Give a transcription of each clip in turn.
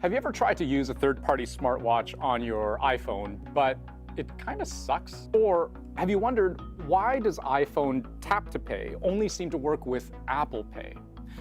Have you ever tried to use a third-party smartwatch on your iPhone, but it kind of sucks? Or have you wondered, why does iPhone Tap to Pay only seem to work with Apple Pay?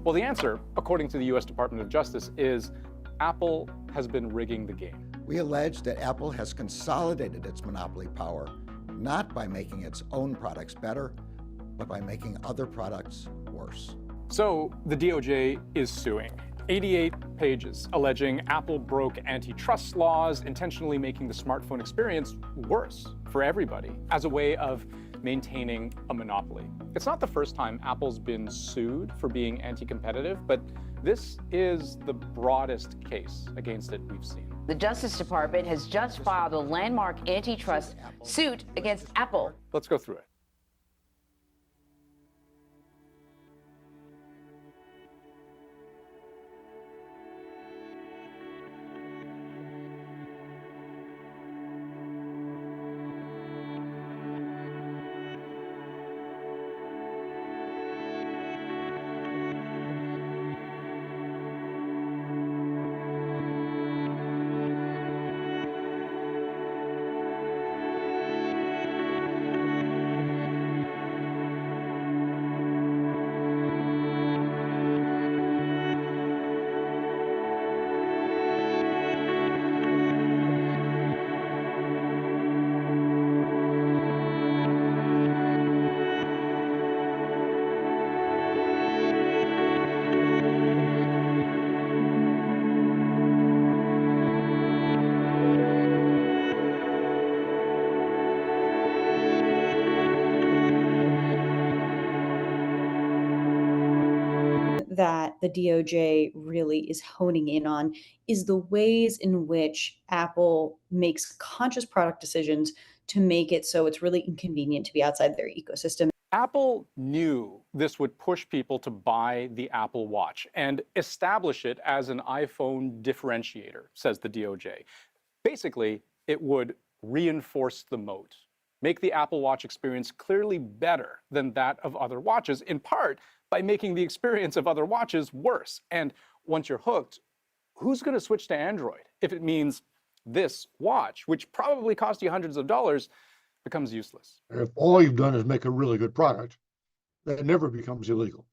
Well, the answer, according to the US Department of Justice, is Apple has been rigging the game. We allege that Apple has consolidated its monopoly power, not by making its own products better, but by making other products worse. So the DOJ is suing. 88 pages alleging Apple broke antitrust laws, intentionally making the smartphone experience worse for everybody as a way of maintaining a monopoly. It's not the first time Apple's been sued for being anti-competitive, but this is the broadest case against it we've seen. The Justice Department has just filed a landmark antitrust suit against Apple. Let's go through it. That the DOJ really is honing in on is the ways in which Apple makes conscious product decisions to make it so it's really inconvenient to be outside their ecosystem. Apple knew this would push people to buy the Apple Watch and establish it as an iPhone differentiator, says the DOJ. Basically, it would reinforce the moat, make the Apple Watch experience clearly better than that of other watches, in part by making the experience of other watches worse. And once you're hooked, who's going to switch to Android if it means this watch, which probably cost you hundreds of dollars, becomes useless? If all you've done is make a really good product, that never becomes illegal.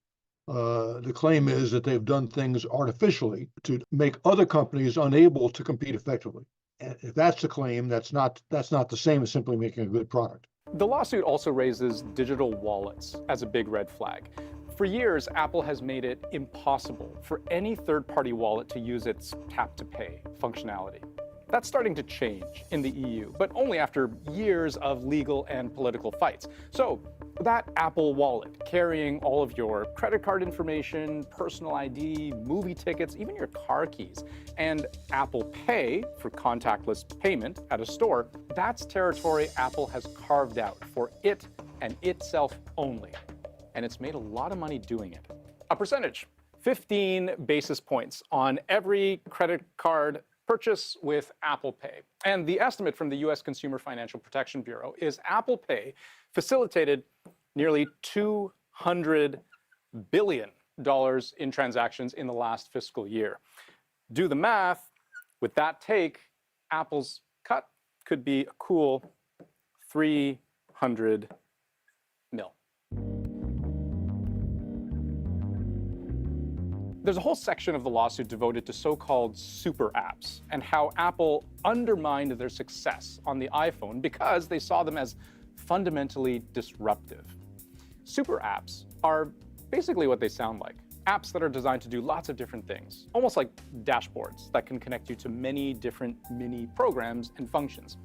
The claim is that they've done things artificially to make other companies unable to compete effectively. And if that's the claim, that's not the same as simply making a good product. The lawsuit also raises digital wallets as a big red flag. For years, Apple has made it impossible for any third-party wallet to use its tap-to-pay functionality. That's starting to change in the EU, but only after years of legal and political fights. So that Apple wallet carrying all of your credit card information, personal ID, movie tickets, even your car keys, and Apple Pay for contactless payment at a store, that's territory Apple has carved out for it and itself only. And it's made a lot of money doing it. A percentage, 15 basis points on every credit card purchase with Apple Pay. And the estimate from the US Consumer Financial Protection Bureau is Apple Pay facilitated nearly $200 billion in transactions in the last fiscal year. Do the math, with that take, Apple's cut could be a cool 300 mil. There's a whole section of the lawsuit devoted to so-called super apps and how Apple undermined their success on the iPhone because they saw them as fundamentally disruptive. Super apps are basically what they sound like. Apps that are designed to do lots of different things, almost like dashboards that can connect you to many different mini programs and functions.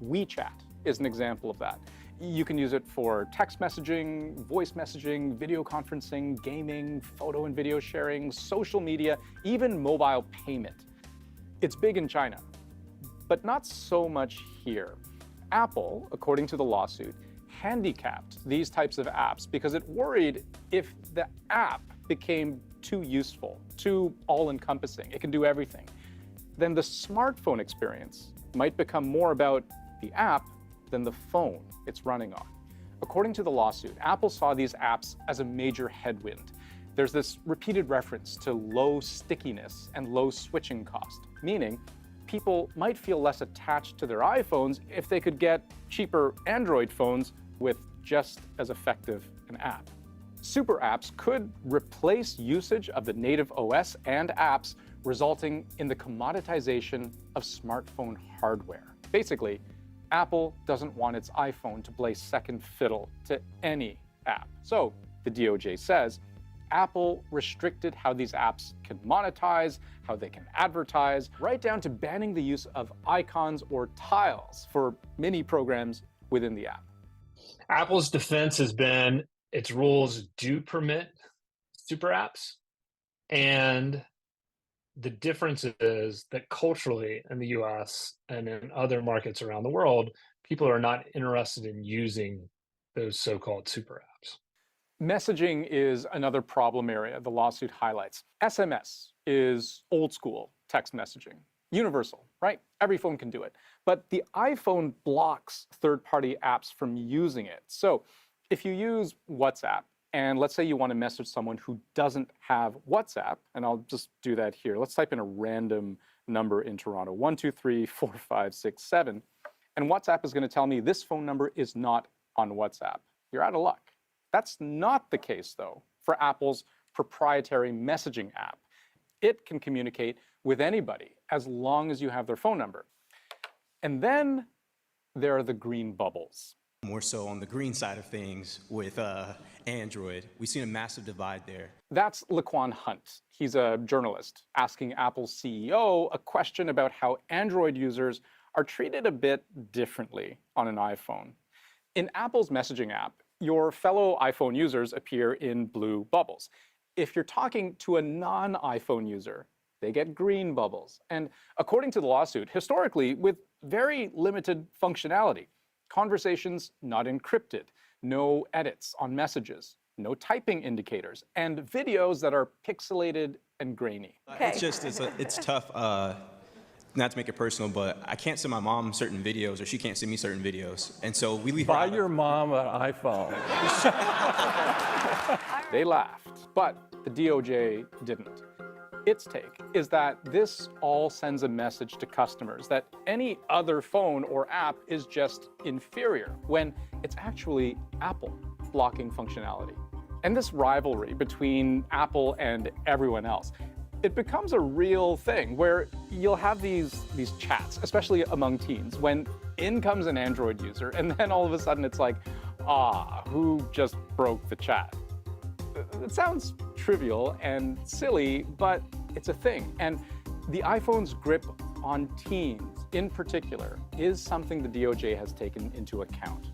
WeChat is an example of that. You can use it for text messaging, voice messaging, video conferencing, gaming, photo and video sharing, social media, even mobile payment. It's big in China, but not so much here. Apple, according to the lawsuit, handicapped these types of apps because it worried if the app became too useful, too all-encompassing, it can do everything, then the smartphone experience might become more about the app than the phone it's running on. According to the lawsuit, Apple saw these apps as a major headwind. There's this repeated reference to low stickiness and low switching cost, meaning people might feel less attached to their iPhones if they could get cheaper Android phones with just as effective an app. Super apps could replace usage of the native OS and apps, resulting in the commoditization of smartphone hardware. Basically, Apple doesn't want its iPhone to play second fiddle to any app. So, the DOJ says, Apple restricted how these apps can monetize, how they can advertise, right down to banning the use of icons or tiles for mini programs within the app. Apple's defense has been its rules do permit super apps, and the difference is that culturally in the US and in other markets around the world, people are not interested in using those so-called super apps. Messaging is another problem area the lawsuit highlights. SMS is old school text messaging. Universal, right? Every phone can do it. But the iPhone blocks third-party apps from using it. So if you use WhatsApp, and let's say you want to message someone who doesn't have WhatsApp, and I'll just do that here. Let's type in a random number in Toronto, 1234567, and WhatsApp is going to tell me this phone number is not on WhatsApp. You're out of luck. That's not the case, though, for Apple's proprietary messaging app. It can communicate with anybody as long as you have their phone number. And then there are the green bubbles. More so on the green side of things with Android. We've seen a massive divide there. That's Laquan Hunt. He's a journalist asking Apple's CEO a question about how Android users are treated a bit differently on an iPhone. In Apple's messaging app, your fellow iPhone users appear in blue bubbles. If you're talking to a non-iPhone user, they get green bubbles. And according to the lawsuit, historically, with very limited functionality, conversations not encrypted, no edits on messages, no typing indicators, and videos that are pixelated and grainy. Okay. It's tough, not to make it personal, but I can't send my mom certain videos, or she can't send me certain videos. And so we leave Buy your mom an iPhone. They laughed, but the DOJ didn't. Its take is that this all sends a message to customers that any other phone or app is just inferior, when it's actually Apple blocking functionality. And this rivalry between Apple and everyone else, it becomes a real thing where you'll have these chats, especially among teens, when in comes an Android user, and then all of a sudden it's like, who just broke the chat? It sounds trivial and silly, but it's a thing. And the iPhone's grip on teens, in particular, is something the DOJ has taken into account.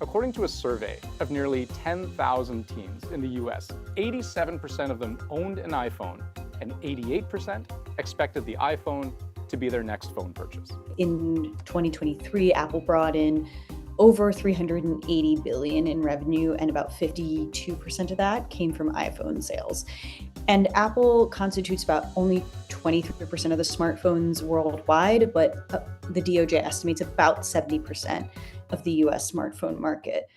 According to a survey of nearly 10,000 teens in the US, 87% of them owned an iPhone, and 88% expected the iPhone to be their next phone purchase. In 2023, Apple brought in over $380 billion in revenue, and about 52% of that came from iPhone sales. And Apple constitutes about only 23% of the smartphones worldwide, but the DOJ estimates about 70% of the US smartphone market.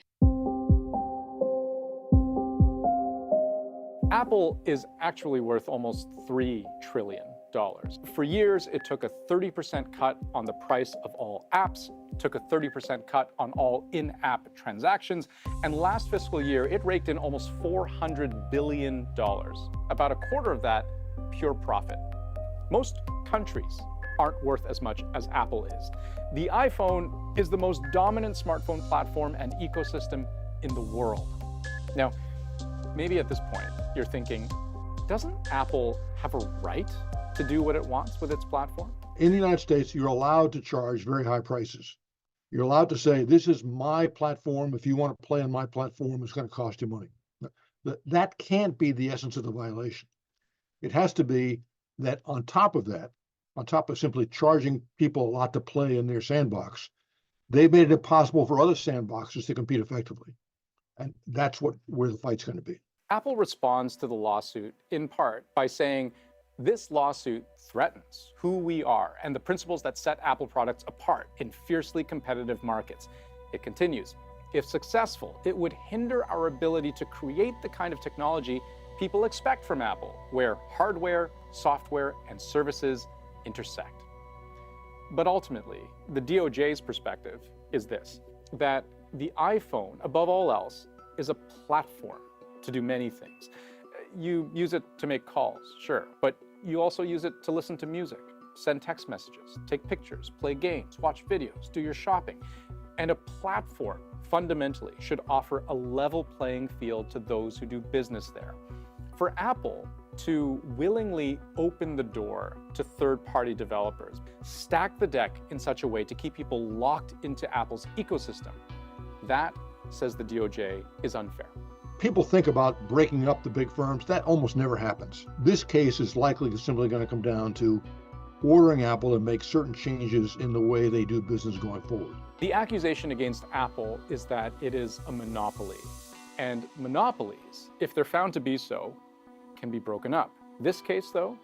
Apple is actually worth almost $3 trillion. For years, it took a 30% cut on the price of all apps, took a 30% cut on all in-app transactions, and last fiscal year, it raked in almost $400 billion, about a quarter of that pure profit. Most countries aren't worth as much as Apple is. The iPhone is the most dominant smartphone platform and ecosystem in the world. Now, maybe at this point, you're thinking, doesn't Apple have a right to do what it wants with its platform? In the United States, you're allowed to charge very high prices. You're allowed to say, this is my platform. If you want to play on my platform, it's going to cost you money. That can't be the essence of the violation. It has to be that on top of that, on top of simply charging people a lot to play in their sandbox, they've made it impossible for other sandboxes to compete effectively. And that's where the fight's going to be. Apple responds to the lawsuit in part by saying, this lawsuit threatens who we are and the principles that set Apple products apart in fiercely competitive markets. It continues, if successful, it would hinder our ability to create the kind of technology people expect from Apple, where hardware, software, and services intersect. But ultimately, the DOJ's perspective is this, that the iPhone, above all else, is a platform to do many things. You use it to make calls, sure, but you also use it to listen to music, send text messages, take pictures, play games, watch videos, do your shopping. And a platform, fundamentally, should offer a level playing field to those who do business there. For Apple to willingly open the door to third-party developers, stack the deck in such a way to keep people locked into Apple's ecosystem, that, says the DOJ, is unfair. People think about breaking up the big firms. That almost never happens. This case is likely simply going to come down to ordering Apple to make certain changes in the way they do business going forward. The accusation against Apple is that it is a monopoly. And monopolies, if they're found to be so, can be broken up. This case, though,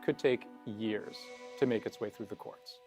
could take years to make its way through the courts.